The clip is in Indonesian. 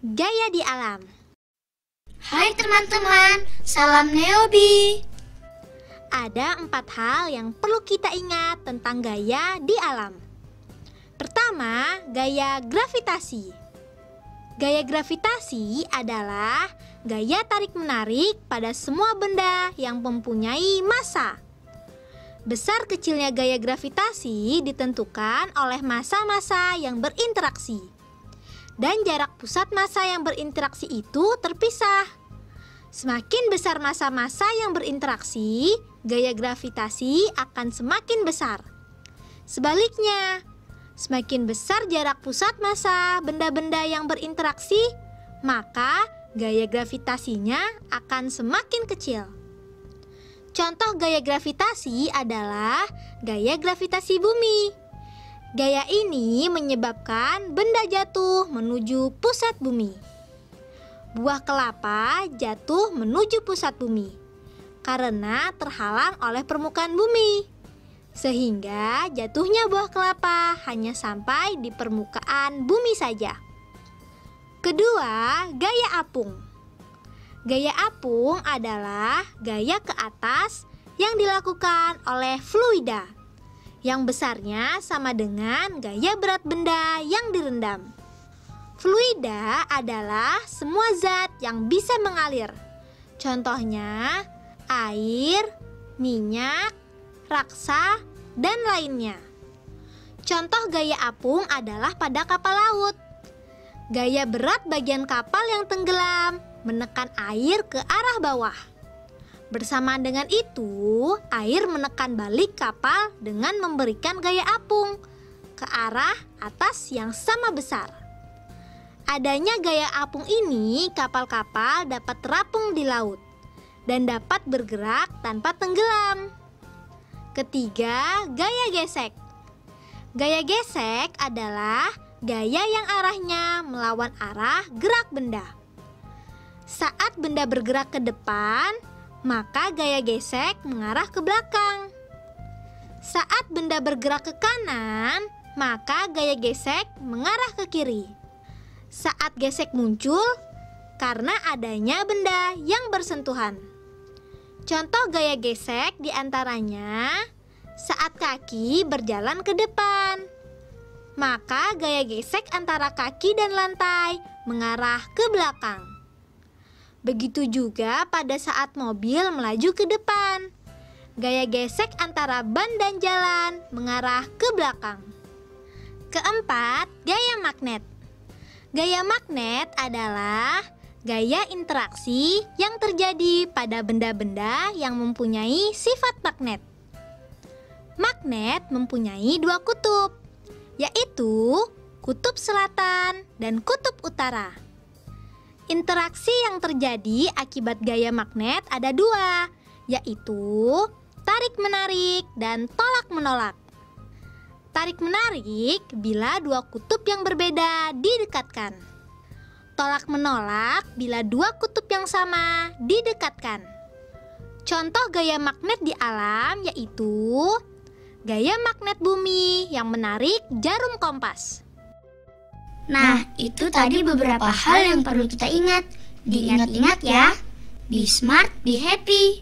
Gaya di alam. Hai teman-teman, salam Neobi. Ada 4 hal yang perlu kita ingat tentang gaya di alam. Pertama, gaya gravitasi. Gaya gravitasi adalah gaya tarik-menarik pada semua benda yang mempunyai massa. Besar kecilnya gaya gravitasi ditentukan oleh massa-massa yang berinteraksi. Dan jarak pusat massa yang berinteraksi itu terpisah. Semakin besar massa-massa yang berinteraksi, gaya gravitasi akan semakin besar. Sebaliknya, semakin besar jarak pusat massa benda-benda yang berinteraksi, maka gaya gravitasinya akan semakin kecil. Contoh gaya gravitasi adalah gaya gravitasi bumi. Gaya ini menyebabkan benda jatuh menuju pusat bumi. Buah kelapa jatuh menuju pusat bumi karena terhalang oleh permukaan bumi. Sehingga jatuhnya buah kelapa hanya sampai di permukaan bumi saja. Kedua, gaya apung. Gaya apung adalah gaya ke atas yang dilakukan oleh fluida, yang besarnya sama dengan gaya berat benda yang direndam. Fluida adalah semua zat yang bisa mengalir. Contohnya, air, minyak, raksa, dan lainnya. Contoh gaya apung adalah pada kapal laut. Gaya berat bagian kapal yang tenggelam menekan air ke arah bawah. Bersamaan dengan itu, air menekan balik kapal dengan memberikan gaya apung ke arah atas yang sama besar. Adanya gaya apung ini, kapal-kapal dapat terapung di laut dan dapat bergerak tanpa tenggelam. Ketiga, gaya gesek. Gaya gesek adalah gaya yang arahnya melawan arah gerak benda. Saat benda bergerak ke depan, maka gaya gesek mengarah ke belakang. Saat benda bergerak ke kanan, maka gaya gesek mengarah ke kiri. Saat gesek muncul, karena adanya benda yang bersentuhan. Contoh gaya gesek diantaranya saat kaki berjalan ke depan, maka gaya gesek antara kaki dan lantai mengarah ke belakang. Begitu juga pada saat mobil melaju ke depan. Gaya gesek antara ban dan jalan mengarah ke belakang. Keempat, gaya magnet. Gaya magnet adalah gaya interaksi yang terjadi pada benda-benda yang mempunyai sifat magnet. Magnet mempunyai 2 kutub, yaitu kutub selatan dan kutub utara. Interaksi yang terjadi akibat gaya magnet ada 2, yaitu tarik-menarik dan tolak-menolak. Tarik-menarik bila 2 kutub yang berbeda didekatkan. Tolak-menolak bila 2 kutub yang sama didekatkan. Contoh gaya magnet di alam yaitu gaya magnet bumi yang menarik jarum kompas. Nah, itu tadi beberapa hal yang perlu kita ingat. Diingat-ingat ya. Be smart, be happy.